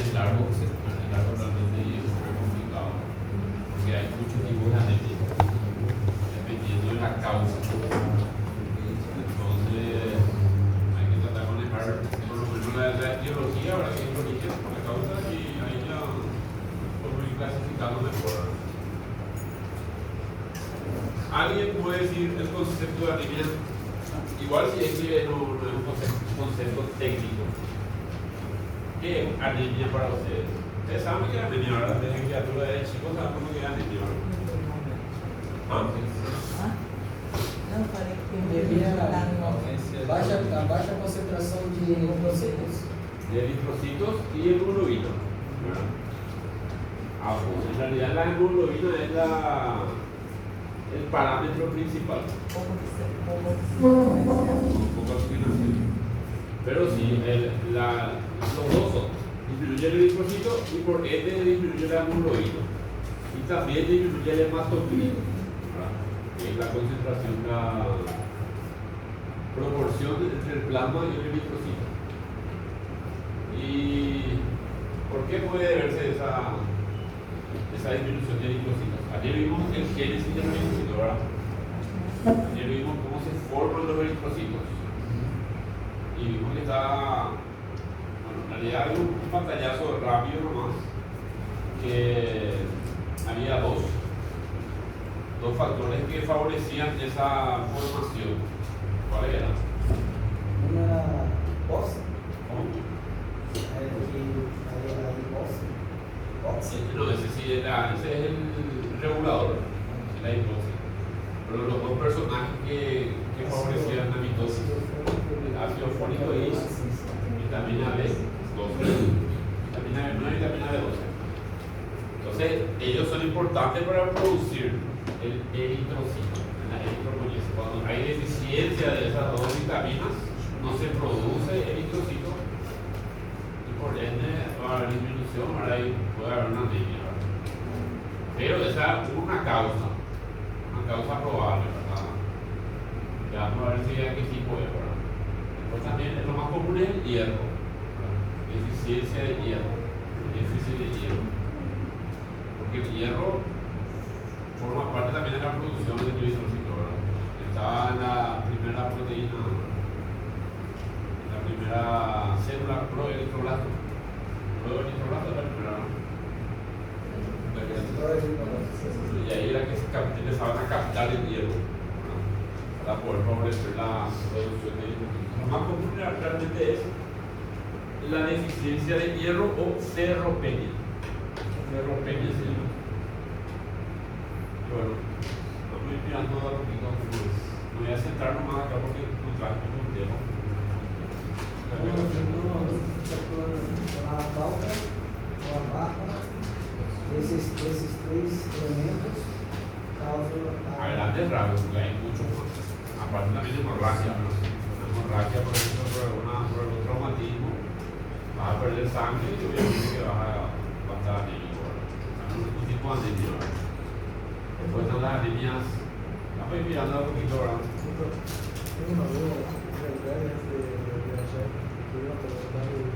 es largo realmente y es súper complicado, porque hay muchos tipos de anemia, dependiendo de la causa. Entonces, hay que tratar de manejar por lo menos la etiología, ahora que es el origen, la causa, y ahí ya podemos ir clasificando mejor. Alguien puede decir el concepto de anemia, igual si es que no es un concepto técnico. ¿Qué es anemia para ustedes? Ustedes saben que es anemia, ¿verdad? Desde criatura de chicos saben cómo que es anemia, ¿verdad? Baixa concentração de eritrocitos. De eritrocitos y hemoglobina, ¿verdad? Pues en realidad la hemoglobina es el parámetro principal. Poca oxigenación. Pero sí, los dos son. Disminuye el eritrocito y por ende disminuye la hemoglobina. Y también disminuye el hematocrito, que es la concentración, la proporción entre el plasma y el eritrocito. ¿Y por qué puede verse esa disminución de eritrocitos? Ayer vimos el génesis del eritrocito, ¿verdad? Ayer vimos cómo se forman los eritrocitos. Y vimos que está, bueno, en realidad hay un pantallazo rápido nomás, que había dos factores que favorecían esa formación. ¿Cuáles eran? Uma era boxe, ¿Cómo? boxe. No, ese sí era, ese es el regulador, la hipnosis. Pero los dos personajes que favorecían la mitosis, ácido fólico y vitamina B12, vitamina B9 y vitamina B12. Entonces, ellos son importantes para producir el eritrocito, la eritropoyesis. Cuando hay deficiencia de esas dos vitaminas, no se produce eritrocito y por ende va a haber disminución, ahora puede haber una anemia. Pero esa es una causa probable, ¿verdad? Ya vamos a ver si hay qué tipo es, ¿verdad? Después también lo más común es el hierro, ¿verdad? Deficiencia de hierro, déficit de hierro. Porque el hierro forma parte también de la producción del eritrocito, ¿verdad? Está en la primera proteína, la primera célula proeritroblasto. Proeritroblasto es la primera, ¿no? Y ahí era que empezaban a captar el hierro, ¿verdad? Para poder favorecer la producción de eritrocitos. Lo más común realmente es la deficiencia de hierro o ferropenia. Ferropenia se llama. Bueno, vamos a ir mirando a poquito cómo es. Me voy a sentar nomás acá porque no traje un tema. A falta ou a barra desses três elementos causam A grandes rasgos, porque hay mucho más. Aparte también de hemorragia, ¿no? Una hemorragia, por ejemplo, por el traumatismo, vas a perder sangre y obviamente que vas a estar anémico, ¿verdad? Un tipo de anemia, ¿verdad? Después están las anemias, vamos a ir mirando un poquito, ¿verdad? Tengo uma realidade antes de viajar, que eu trabalho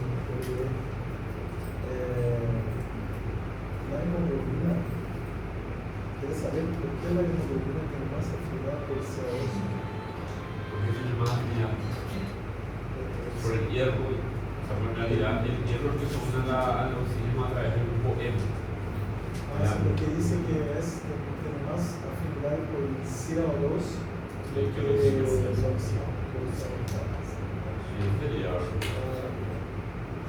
na hemoglobina. Queria saber por que a hemoglobina tem mais afinidade por CO2. Porque tiene más afinidad por el hierro, o sea, en realidad el hierro que se une al oxígeno a través del grupo M. Porque dice que tem mais afinidade por CO2 do que o oxígeno. Sí, sería,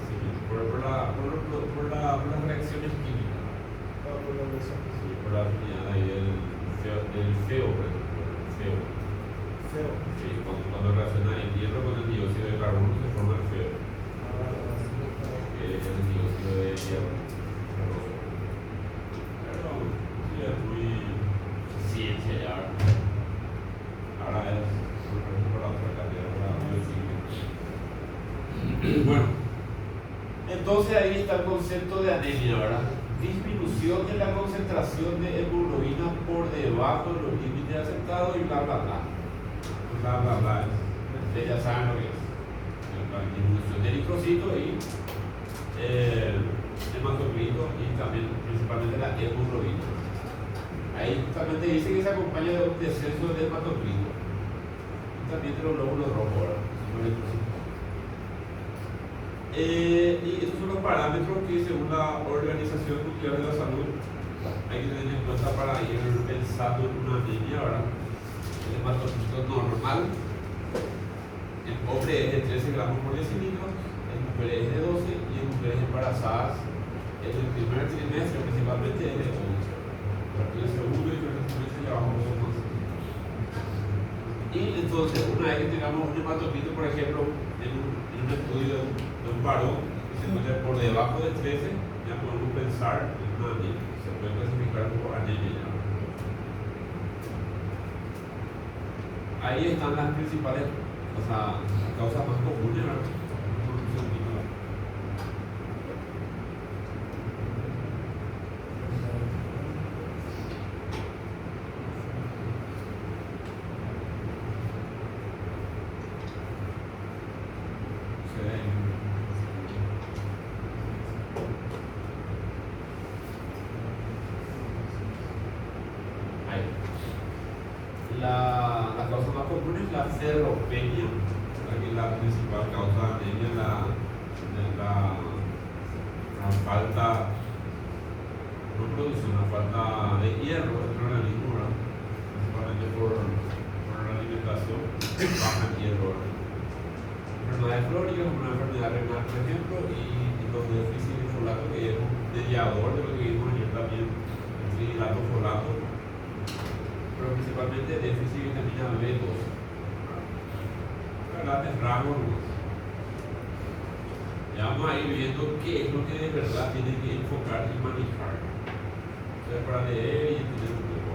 sí, por las reacciones químicas. Sí, por la afinidad ahí del feo, por ejemplo, el feo. Sí, cuando reacciona el hierro con el dióxido de carbono se forma el feo, que es el dióxido de hierro. Pero sí, es muy ciencia ya. Ahora es por la otra carrera, por la biología. Bueno, entonces ahí está el concepto de anemia, ¿verdad? Disminución de la concentración de hemoglobina por debajo de los límites aceptados y bla bla bla. Bla bla bla. Ustedes ya saben lo que es. La disminución de eritrocito y hematocrito y también principalmente la hemoglobina. Ahí justamente dice que se acompaña de un descenso del hematocrito y también de los glóbulos rojos, ¿verdad? Y estos son los parámetros que según la Organización Mundial de la Salud hay que tener en cuenta para ir pensando en una anemia, ¿verdad? El hematocrito normal en hombres es de 13 gramos por decilitro, en mujeres es de 12 y en mujeres embarazadas en el primer trimestre principalmente es de 11. A partir del segundo y tercer trimestre ya vamos a más. Y entonces, una vez que tengamos un hematocrito, por ejemplo, en un estudio de un varón que se encuentra por debajo de 13, ya podemos pensar en una anemia. Se puede clasificar como anemia. Ahí están las principales, o sea, las causas más comunes, ¿verdad? La causa más común es la ferropenia, que es la principal causa de anemia, la falta, no producción, la falta de hierro dentro del organismo, ¿verdad? Principalmente por la alimentación baja en hierro. Enfermedades crónicas como una enfermedad renal, por ejemplo, y los déficits de folato, que es un mediador de lo que vimos ayer también, el hidrato folato, pero principalmente déficit de vitamina B2. Grandes rasgos. Ya vamos a ir viendo qué es lo que de verdad tiene que enfocar y manejar. Entonces, para leer y entender un poco.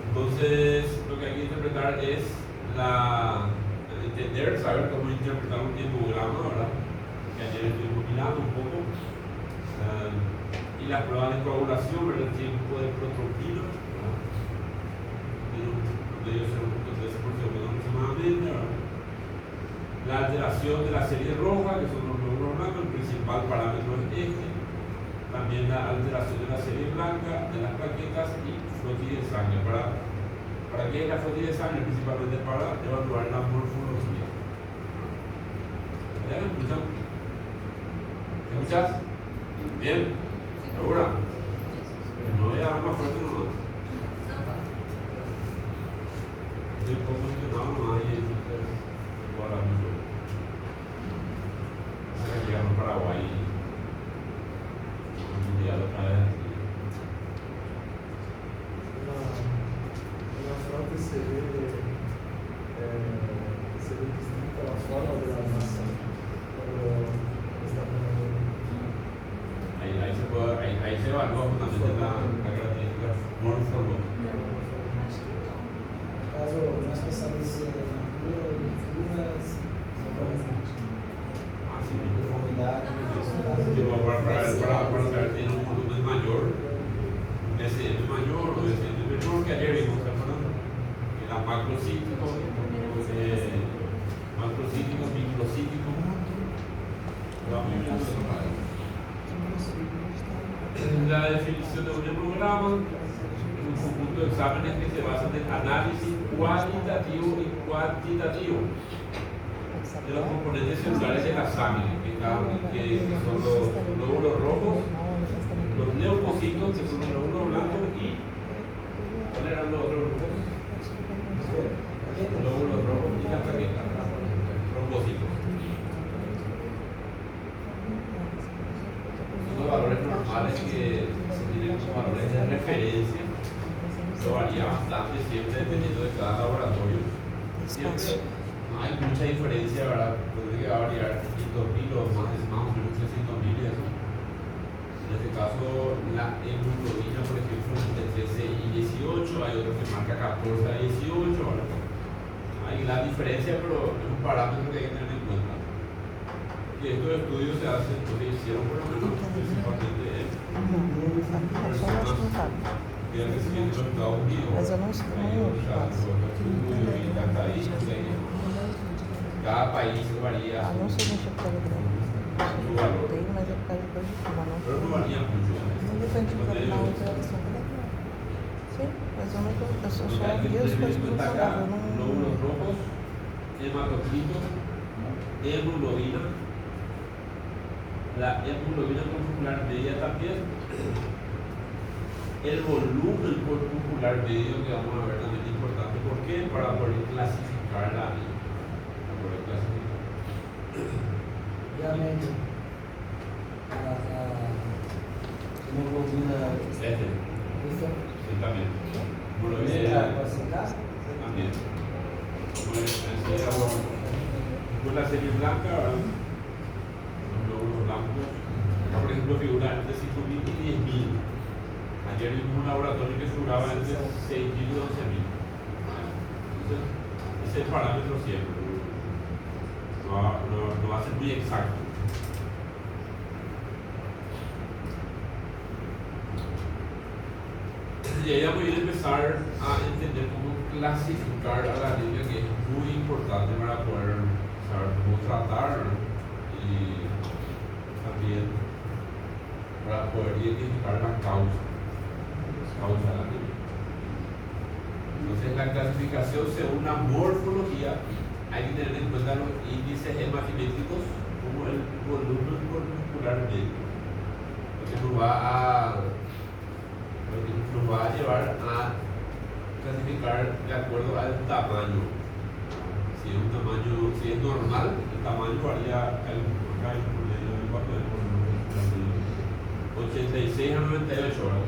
Entonces, lo que hay que interpretar es entender, saber cómo interpretar un hemograma, ¿verdad? Que ayer estuvimos mirando un poco. Y las pruebas de coagulación, ¿verdad? El tiempo de protropina, ¿verdad? Medio 0.13% aproximadamente, ¿verdad? La alteración de la serie roja, que son los glóbulos blancos, el principal parámetro es este. También la alteración de la serie blanca, de las plaquetas y flotillas de sangre. ¿Para qué es la flotilla de sangre? Principalmente para evaluar la morfología. ¿Ya me escuchan? ¿Me escuchas? Bien. ¿Segura? No voy a dar más fuerte nomás. Estoy un poco emocionado nomás y entonces voy a hablar mucho. Vamos a llegar a Paraguay y ya otra vez. La frente se ve distinta a la forma de la masa. Ahí se evalúa justamente la característica morfológica. Caso no especialice na cura de figuras, Así conformidade, para saber si tiene un volumen mayor, un SM mayor o SM menor, que ayer vimos, ¿verdad? Era macrocítico, microcítico. Vamos viendo eso para ahí. La definición de un hemograma es un conjunto de exámenes que se basan en análisis cualitativo y cuantitativo de los componentes celulares de la sangre, que son los glóbulos rojos, los leucocitos, que son los glóbulos blancos, y ¿cuáles eran los otros grupos? Los glóbulos rojos y las plaquetas, trombocitos. Son los valores normales que se tienen como valores de referencia. Eso varía bastante siempre dependiendo de cada laboratorio. Siempre no hay mucha diferencia, ¿verdad? Puede que va a variar 500.000 o más o menos 300.000 y eso. En este caso, la hemoglobina, por ejemplo, es de 13 y 18, hay otros que marca 14 a 18, ¿verdad? Hay la diferencia, pero es un parámetro que hay que tener en cuenta. Y estos estudios se hacen, lo que hicieron por lo menos principalmente en personas que han recibido en los Estados Unidos. Mas eu não sei. Cada país varía. Ah, não sei mexer com o Telegram. su valor. Tem, mas é por causa do idioma, não? Pero no varía mucho. Não depende Cuando da ellos- operação. Sim, mas eu nunca. Eu só Porque hay que vi as tener coisas en que cuenta não acá falava. Eu não. lóbulos rojos, hematocrito, hemoglobina. La hemoglobina corpuscular media también. El volumen corpuscular medio que vamos a ver también es importante. ¿Por qué? Para poder clasificar la anemia. Para poder clasificar. E a média? A hemoglobina. Este, Essa sí, también. é Hemoglobina para secar? también. Pues la serie blanca, ¿verdad? Los glóbulos blancos. Acá, por ejemplo, figura entre 5.000 y 10.000. Ayer vimos un laboratorio que figuraba entre 6.000 y 11.000. Entonces, ese es el parámetro siempre. No va a ser muy exacto. Y ahí vamos a ir a empezar a entender cómo clasificar a la anemia, que es muy importante para poder saber cómo tratar y también para poder identificar la causa de la anemia. Entonces, la clasificación según la morfología, hay que tener en cuenta los índices hematimétricos como el volumen corpuscular medio, lo que nos va a llevar a clasificar de acuerdo al tamaño. Si es normal, el tamaño varía acá en promedio de 86 a 98 horas.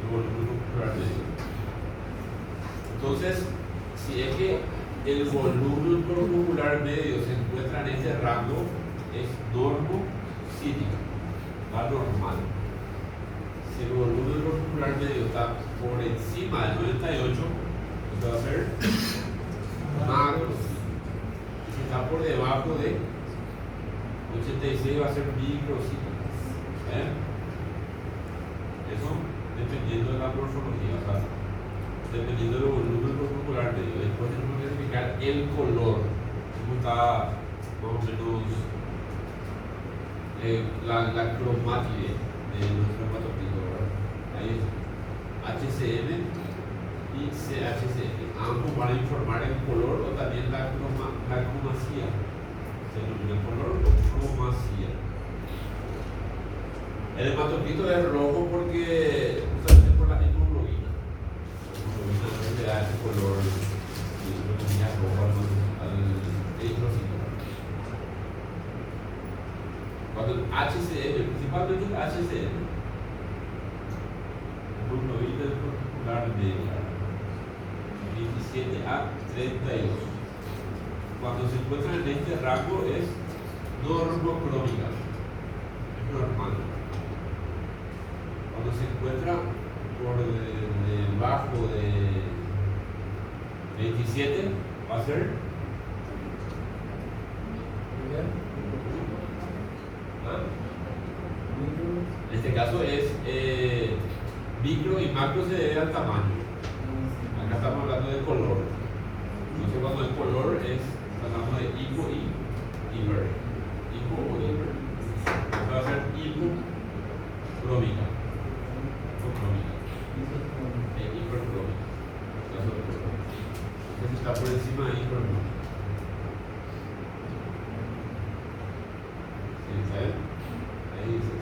El volumen corpuscular medio. Entonces, si es que el volumen corpuscular medio se encuentra en este rango, es normocítica, la normal. Si el volumen corpuscular medio está por encima del 98, esto va a ser macrocítica. Y si está por debajo de 86 va a ser microcítica. Eso dependiendo de la morfología, o sea, dependiendo del volumen corpuscular medio. Después tenemos que identificar el color, cómo está más o menos la cromatide de nuestro hematocrito, ¿verdad? Ahí es HCM y CHCM. Ambos van a informar el color o también la cromacía. Se denomina color o cromacía. El hematocrito es rojo porque justamente por la hemoglobina. Le da ese color rojo al eritrocito. Cuando el HCM, principalmente el HCM, hemoglobina corpuscular media, 27 a 32. Cuando se encuentra en este rango es normocrómica, es normal. Cuando se encuentra por debajo de 27 va a ser en este caso es micro y macro se debe al tamaño. Acá estamos hablando de color. Entonces cuando el color hablamos de hipo y hiper. Hipo o hiper. Esto va a ser hipocrómica. Hipercrómica. Entonces está por encima de hipercrómica. ¿Sí? ¿Saben? Ahí dice.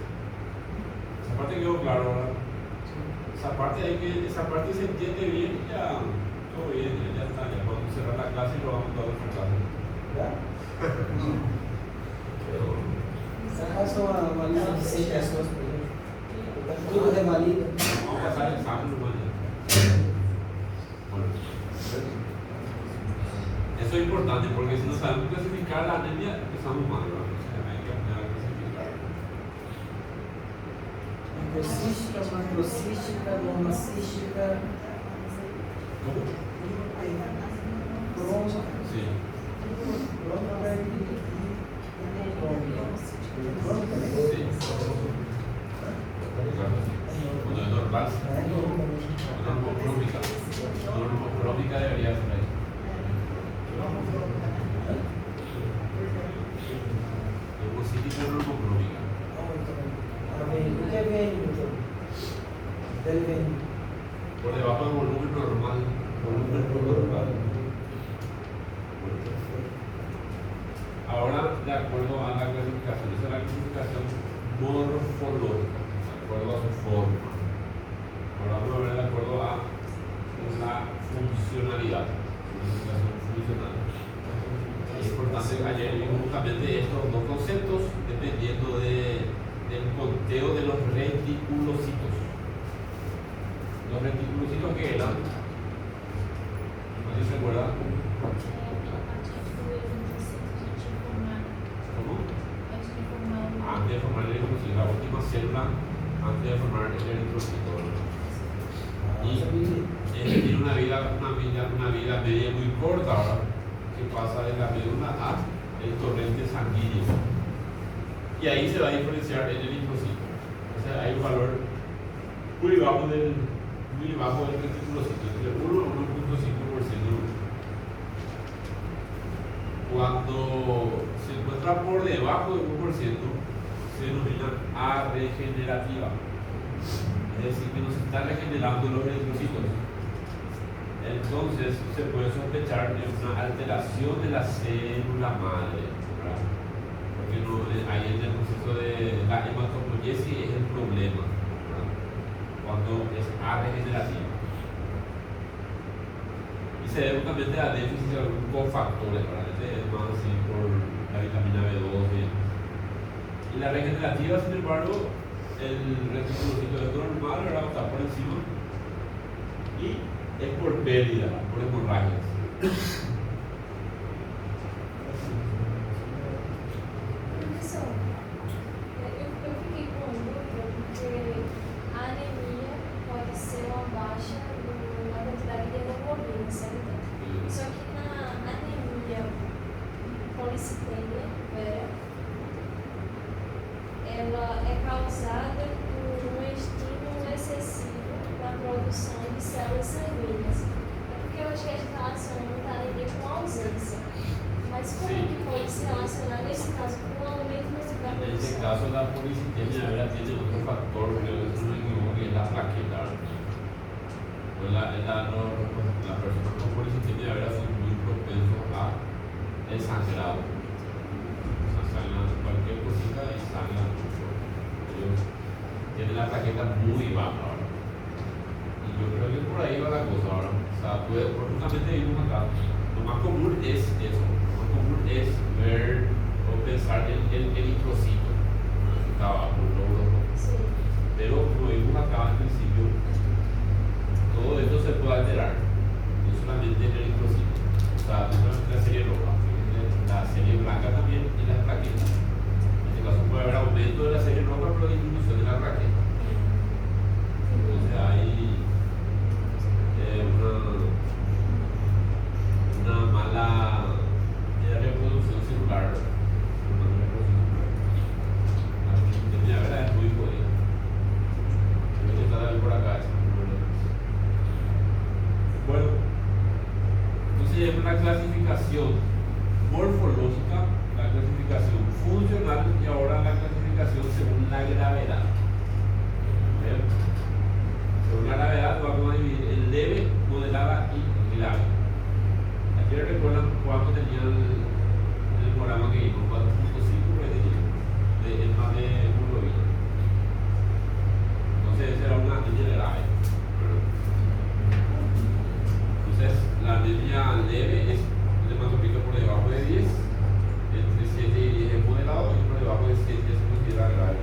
Esa parte quedó claro, ¿verdad? Esa parte se entiende bien y ya todo bien, ya está. Ya podemos cerrar la clase y lo vamos a dar clase. Já? Essa é uma lista de 100 pessoas, por exemplo. Tudo revalida. Vamos a pasar el examen mañana. Bueno. Eso es importante porque si no sabemos clasificar la anemia, empezamos mal, ¿verdad? O sea, hay que aprender a clasificar. Microcística, macrocística, monocística, ¿Cómo? croma, Sí. croma Sí. Cuando es normal, normocrómica. Normocrómica debería ser ahí. Del 20. Por debajo del volumen normal. Volumen normal. Ahora, de acuerdo a la clasificación, esa es la clasificación morfológica, de acuerdo a su forma. Ahora vamos a ver de acuerdo a la funcionalidad, clasificación funcional. Es importante, ayer vimos justamente estos dos conceptos dependiendo del conteo de los reticulocitos. Los reticulocitos que eran, ¿nadie se acuerda? Antes de formar el eritrocito, la última célula antes de formar el eritrocito. Y tiene una vida media muy corta ahora, que pasa de la médula a el torrente sanguíneo. Y ahí se va a diferenciar el eritrocito. O sea, hay un valor muy bajo del reticulocito, entre 1 y 1.5%. Cuando se encuentra por debajo del 1%, se denomina arregenerativa. Es decir, que no se están regenerando los eritrocitos. Entonces se puede sospechar de una alteración de la célula madre, ¿verdad? Porque ahí en el proceso de la hematopoiesis es el problema, ¿verdad? Cuando es arregenerativa. Y se debe justamente a déficit de algún cofactores, ¿verdad? Es más así por la vitamina B12. Y la regenerativa, sin embargo, el reticulocito es normal, ¿verdad? Está por encima. Y es por pérdida, por hemorragias. Professor, eu fiquei com dúvida porque a anemia pode ser uma baixa na quantidade de hemoglobina, certo? Só que na anemia policitêmia vera, ela é causada por um estímulo excessivo na produção de células sanguíneas. É porque eu acho que a gente relaciona a anemia com a ausência. Mas como Sim. que pode se relacionar nesse caso com o aumento da En este produção? caso, la policitemia vera tiene otro factor, creo que es un equivoco, que es la plaqueta. Pues la persona con policitemia vera son muy propensos a el sangrado. O sea, sangran cualquier cosita y sangran mucho. Ellos tienen la plaqueta muy baja ahora. Y yo creo que por ahí va la cosa ahora. O sea, justamente vimos acá. Lo más común es eso. Lo más común es ver o pensar en el eritrocito. ¿No? Que está abajo, el lóbulo rojo. Sí. Pero como vimos acá al principio, todo esto se puede alterar. No solamente el eritrocito. O sea, no solamente la serie roja, sino la serie blanca también y las plaquetas. En este caso puede haber aumento de la serie roja, pero disminución de la plaqueta. Entonces hay una mala reproducción celular. La policitemia vera es muy jodida. Voy a intentar ver por acá. Bueno, entonces hay una clasificación morfológica, la clasificación funcional y ahora la clasificación según la gravedad. ¿Ven? Según la gravedad vamos a dividir en leve, moderada y grave. Ayer recuerdan cuánto tenía el programa que vimos, 4.5 de más de hemoglobina. Entonces esa era una anemia grave. Entonces la anemia leve es el hematocrit por debajo de 10, entre 7 y 10 es moderado y por debajo de 7 se considera grave.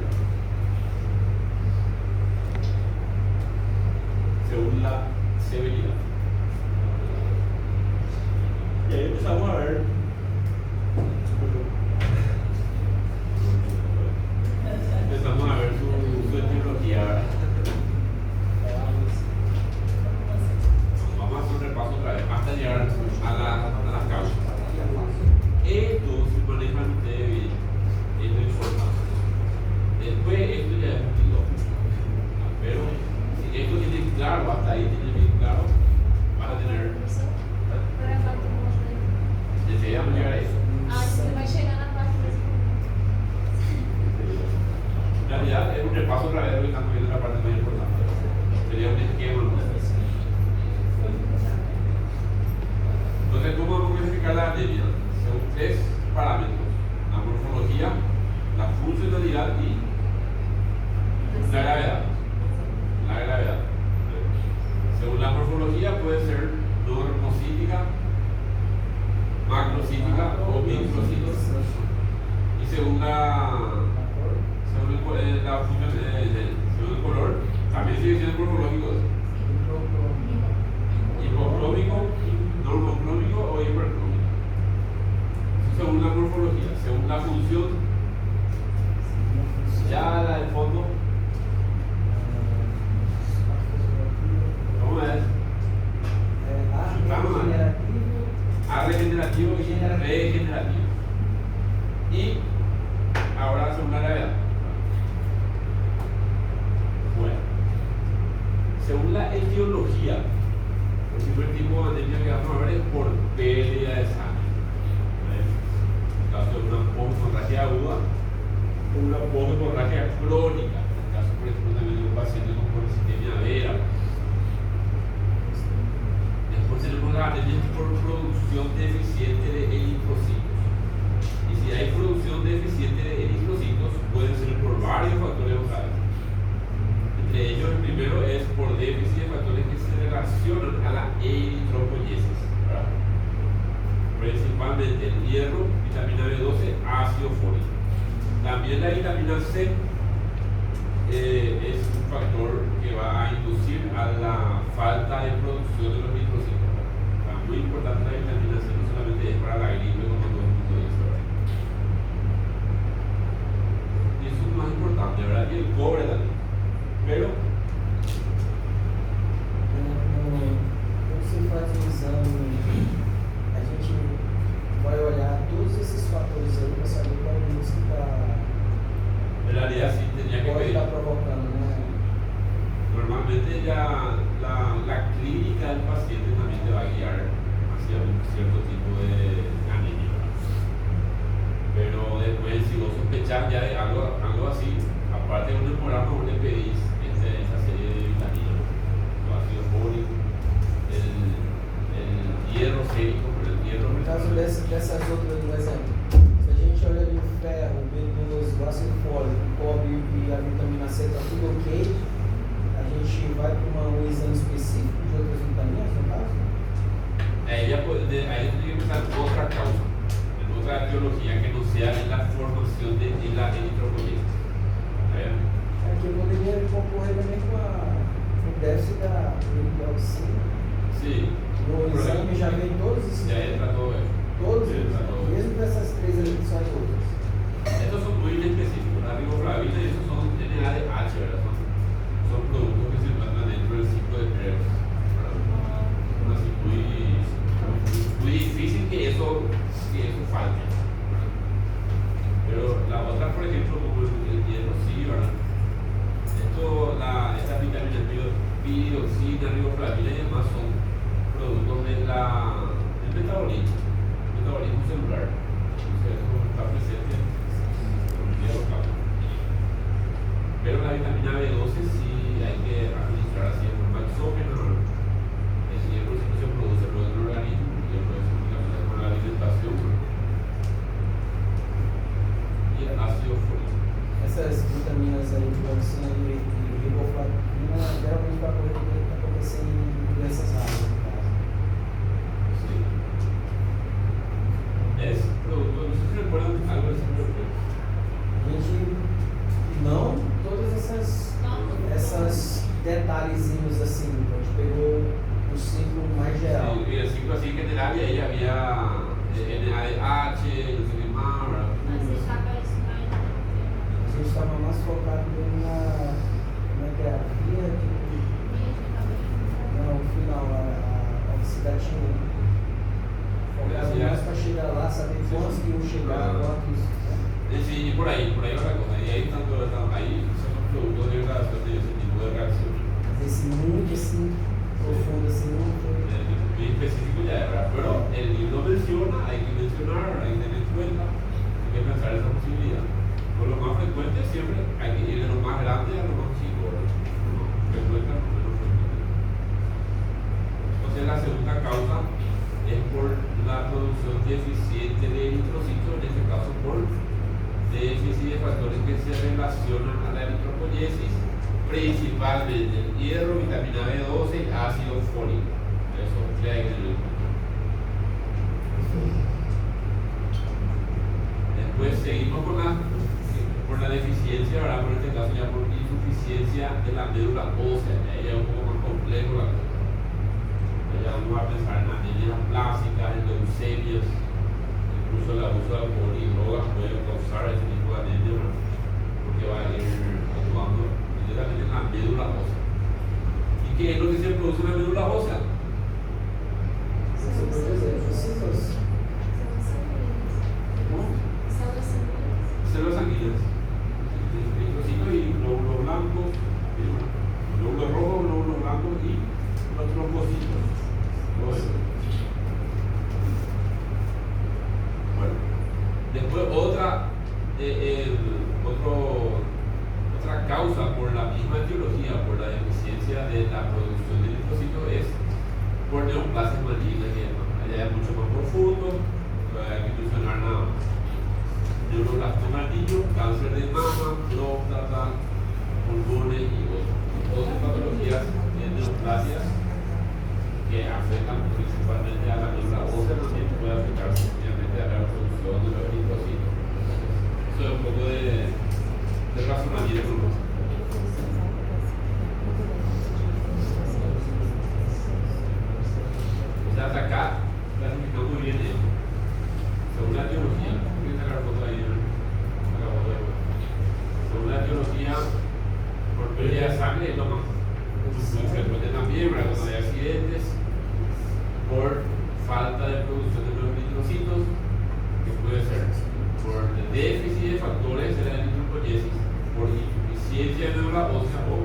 velocidad y la gravedad. La gravedad. Según la morfología puede ser normocítica, macrocítica o microcítica. Y según el color, también sigue siendo morfológico. Hipocrómico, normocrómico o hipercrómico. Según la morfología, según la función, ya la del fondo. ¿Cómo es? Regenerativo y regenerativo. Y ahora según la gravedad. Bueno, según la etiología, el primer tipo de anemia que vamos a ver es por pérdida de sangre. En el caso de una hemorragia aguda o una hemorragia crónica. En el caso, por ejemplo, también de un paciente con polisistemia vera. Después tenemos la anemia por producción deficiente de eritrocitos. Y si hay producción deficiente de eritrocitos, pueden ser por varios factores locales. Entre ellos, el primero es por déficit de factores que se relacionan a la eritropoyesis, ¿verdad? Principalmente el hierro, vitamina B12, ácido fólico. También la vitamina C es un factor que va a inducir a la falta de producción de los eritrocitos. Muy importante la vitamina C, no solamente es para la gripe como todo el mundo dice, ¿verdad? Y eso es más importante, ¿verdad? Y el cobre también. Pero quando você faz um exame, a gente vai olhar todos esses fatores aí para saber qual música está. en realidad sí tenía que Pode pedir. estar provocando, né? Normalmente ya la clínica del paciente también te va a guiar hacia un cierto tipo de anemia. Pero después, si vos sospechás ya de algo así, aparte de un hemograma, vos le pedís esa serie de vitaminas, el ácido fólico, el hierro sérico, por el hierro. No caso dessas outras, por exemplo, se a gente olha ali o ferro, o B12, o ácido fólico, o cobre e a vitamina C, está tudo ok, a gente vai para um exame específico de outras vitaminas, no caso? Ahí tiene que empezar otra causa, en otra etiología que no sea en la formación de la eritropoyesis. É que poderia concorrer também com o déficit da hidroxina. Sí. No exame já vem todos esses. Ya entra todo eso. Todos Sí, eles, entra todo. mesmo dessas três ali que são as outras. Estos son muy específicos. La riboflavina y esos son NADH, ¿verdad? Son productos que se encuentran dentro del ciclo de Krebs. ¿Verdad? Así muy difícil que eso falte. ¿Verdad? Pero la otra, por ejemplo, como el hierro, sí, ¿verdad? Estas vitaminas piridoxina, riboflavina y demás son productos del metabolismo celular. Entonces eso está presente en el hierro. Pero la vitamina B12 sí hay que administrar así en forma exógena. El hierro sí no se produce luego en el organismo, el hierro es únicamente por la alimentación. Y el ácido fólico. Essas vitaminas aí, hidroxina e riboflavina, geralmente vai acontecer em doenças raras, no caso. Sí. Es producto, no sé si recuerdan algo de ese producto. A gente não, todas essas detalhezinhos assim, a gente pegou o ciclo mais geral. Sí, y el ciclo así general y ahí había NADH, no sé qué más, ¿verdad? A gente estava mais focado na. Como é que é? A via de. Não, o final, a oxidatina. Focado mais para chegar lá, saber quantos que iam chegar, quantos. Sí, por ahí va la cosa. Y ahí son los productos de degradación de ese tipo de reacción. Esse muito assim, profundo assim, muito. Muy específico ya, ¿verdad? Pero el libro menciona, hay que mencionar, hay que tener en cuenta, hay que pensar esa posibilidad. Por lo más frecuente siempre hay que ir de lo más grande a lo más chico, ¿verdad? Lo más frecuente a lo menos frecuente. Entonces la segunda causa es por la producción deficiente de eritrocitos, en este caso por déficit de factores que que se relacionan a la eritropoyesis, principalmente el hierro, vitamina B12, ácido fólico. Eso ya en el. Después seguimos con la deficiencia, ¿verdad? Por este caso ya por insuficiencia de la médula ósea, ya es un poco más complejo la cosa. Ya vamos a pensar en anemias plásticas, en leucemias, incluso el abuso de alcohol y drogas puede causar ese tipo de anemia, ¿verdad? Porque va a ir actuando directamente en la médula ósea. ¿Y qué es lo que se produce en la médula ósea? Células sanguíneas, eritrocitos y glóbulos blancos, glóbulos rojos, glóbulos blancos y los trombocitos. Bueno, después otra causa por la misma etiología, por la deficiencia de la producción de eritrocitos, es por neoplasias malignas, que allá es mucho más profundo, hay que mencionar nada más. Neuroblastoma niño, cáncer de mama, próstata, pulmones y otros. Todas patologías de neoplasias que afectan principalmente a la médula ósea, también puede afectar obviamente a la producción de los eritrocitos. Eso es un poco de razonamiento. O sea, hasta acá clasificamos muy bien esto. Según la etiología, voy a sacar foto ahí, según la etiología, por pérdida de sangre es lo más frecuente también, ¿verdad? Cuando hay accidentes, por falta de producción de los eritrocitos, que puede ser por déficit de factores de la eritropoyesis, por insuficiencia de médula ósea o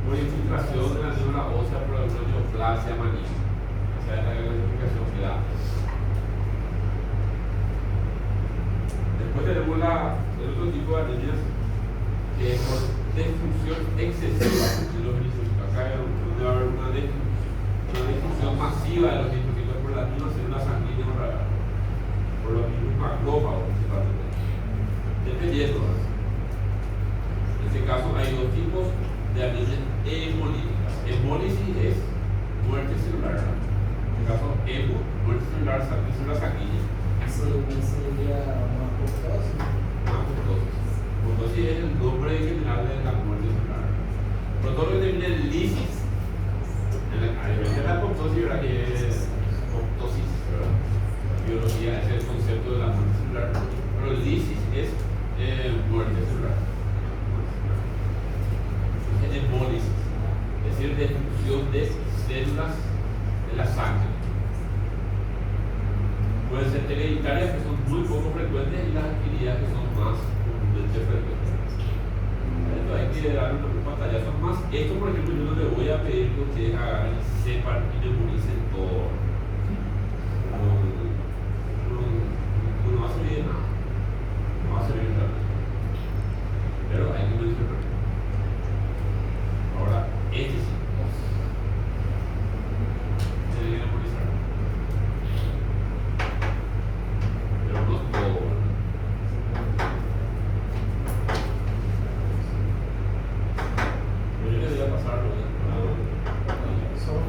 por infiltración de la médula ósea por alguna neoplasia maligna. Esa es la clasificación que da. Después tenemos el otro tipo de anemias que es por destrucción excesiva de los eritrocitos. Acá donde va a haber una destrucción masiva de los eritrocitos por las mismas células sanguíneas, por los mismos macrófagos principalmente. Dependiendo. En este caso hay dos tipos de anemias hemolíticas. Hemólisis es muerte celular. En este caso, hemo, muerte celular, célula sanguínea. Sería una apoptosis. Apoptosis es el nombre general de la muerte celular. Pero todo lo que termina en lisis, en la apoptosis, ¿verdad? Que es apoptosis, ¿verdad? La biología es el concepto de la muerte celular. Pero lisis es muerte celular. Es hemólisis, es decir, destrucción de células de la sangre. Pueden ser hereditarias, que son muy poco frecuentes, y las adquiridas, que son más comúnmente frecuentes. Esto hay que darle una pantallazo más. Esto, por ejemplo, yo no le voy a pedir que ustedes hagan y sepan y memoricen todo. No va a servir de nada. No va a servir de nada. Pero hay que mencionar. Ahora, este sí. Tiene que memorizar. Pero no todo. Yo les voy a pasar Solo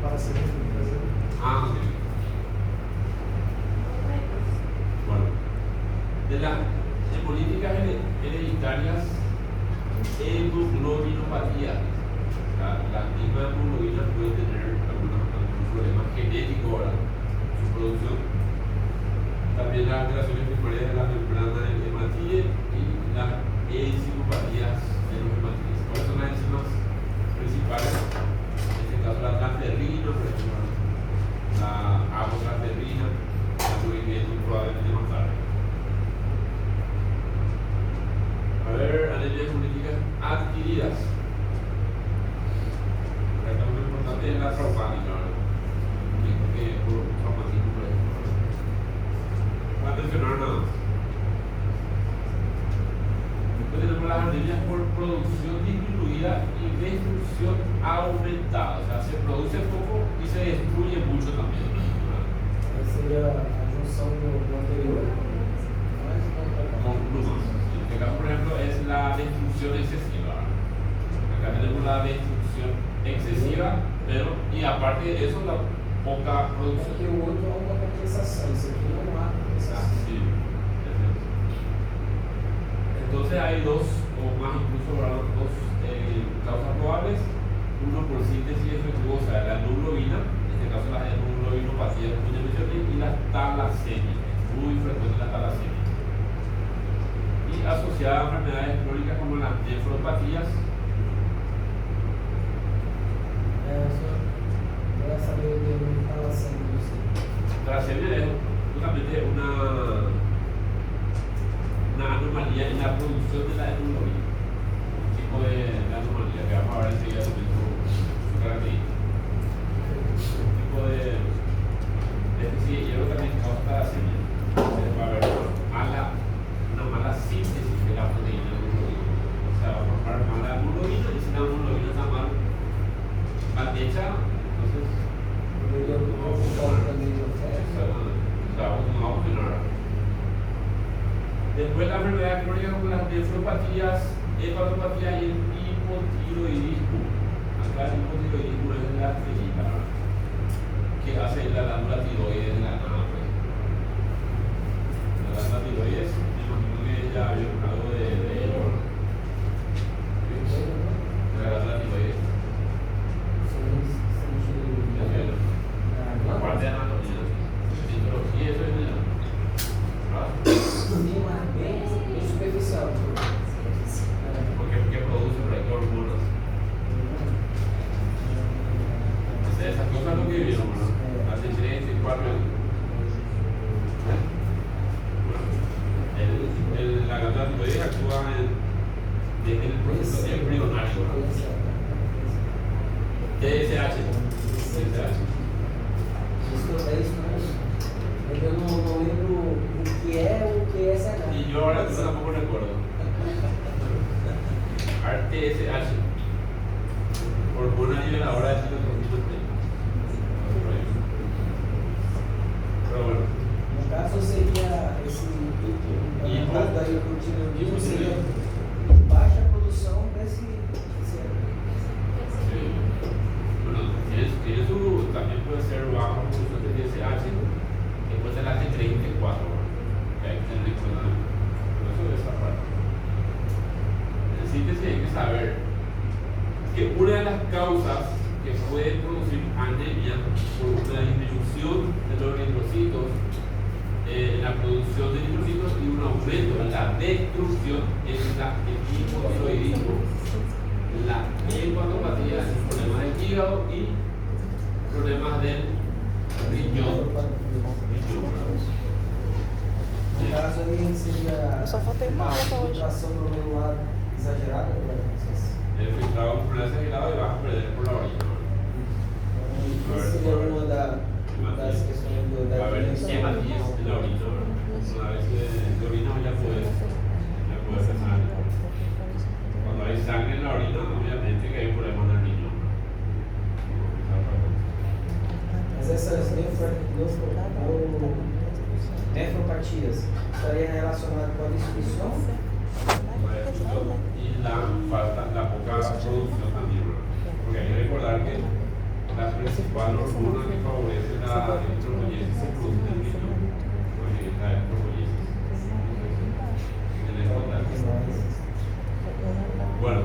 para seguir. sí. Bueno, de las hemolíticas hereditarias, hemoglobinopatía. La misma hemoglobina puede tener algunos problemas genéticos ahora en su producción. También las alteraciones primarias de la membrana del hematíe y las enzimopatías de los hematíes. ¿Cuáles son las enzimas principales? En este caso la transferrina, por ejemplo, la apotransferrina, la movimiento probablemente más tarde. A ver, anemias hemolíticas adquiridas. Acá lo importante es la traumática, ¿verdad? Porque por traumatismo, por ejemplo. Voy a mencionar nada más. Después tenemos las anemias por producción disminuida y destrucción aumentada. O sea, se produce poco y se destruye mucho también. Sería a junção do anterior. Como plumas. En este caso, por arriba, pero y aparte de eso, la poca producción. Porque o outro é uma compensação, isso aqui não há compensação. Sí. Entonces hay dos, o más incluso, ¿verdad? Dos causas probables. Uno por síntesis efectuosa de la hemoglobina, en este caso la hemoglobinopatía, como ya mencioné, y la talasemia, muy frecuente la talasemia. Y asociada a enfermedades crónicas como las nefropatías. Voy a saber o que estava sendo isso. Talasemia es justamente una anomalía en la producción de la hemoglobina. Un tipo de anomalía que vamos a ver enseguida su característica. Un tipo de déficit de hierro también causa talasemia. Entonces va a haber una mala síntesis de la proteína de hemoglobina. O sea, va a formar mala hemoglobina y si la hemoglobina está mal hecha, entonces no vamos a funcionar. Después la enfermedad crónica como las nefropatías, hepatopatías y el hipotiroidismo. Acá el hipotiroidismo es la estrellita, ¿verdad? Que hace la glándula tiroides de la nada. Pues. La glándula tiroides, me imagino que ya había algo de ello. De la glándula tiroides. La parte de anatomía, fisiología, eso es de la. Sim, mas bem superficial. Porque produce por ahí hormonas. Esas cosas lo que vieron, ¿no? Hace 3, 4 años. Bueno, la glándula tiroides actúa desde el proceso embrionario. TSH. Eu não lembro o que é SH. Y yo ahora tampoco recuerdo. TSH. Hormona niveladora de tiroides. Pero bueno. No caso seria esse no caso da hipotireoidismo seria baixa produção desse Bueno, tiene su, también puede ser baja producción de TSH, después de la T3 y T4, que hay que tener en cuenta. Por eso de esa parte. En síntesis hay que saber que una de las causas que puede producir anemia por una disminución de los eritrocitos, la producción de eritrocitos y un aumento en la destrucción es el hipotiroidismo, la hepatopatía, problemas del hígado y problemas del riñón. No caso aí seria Eu só faltei uma aula pra hoje. filtração glomerular exagerada pela doença. El filtrado por el acelerado y vas a perder por la orina. Essa seria uma das questões Va a haber doença. hematías en la orina. Una vez que orina ya puedes pensar. Cuando hay sangre en la orina, obviamente que hay problemas en el riñón. Mas essas nefropatias estariam relacionadas com a destruição? Y la poca producción también, ¿no? Porque hay que recordar que la principal hormona que favorece la electropoyesis se produce en el riñón, porque es la electropoyesis. Bueno,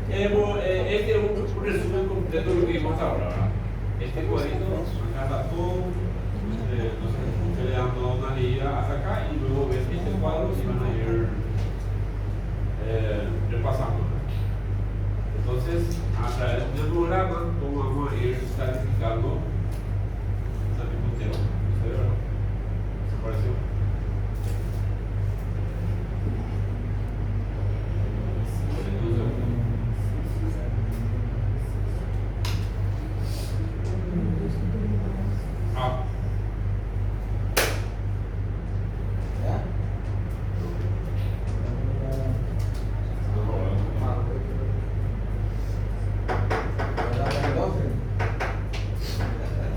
este es un resumen completo de lo que vimos hasta ahora, ¿verdad? Este cuadrito, acá está todo, entonces ustedes le dan toda una leída hasta acá y luego ven este cuadro y van a ir repasando. Entonces, a través del programa, ¿cómo vamos a ir clasificando esa misma? ¿Se pareció?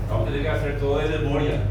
Vamos a tener que hacer todo de memoria.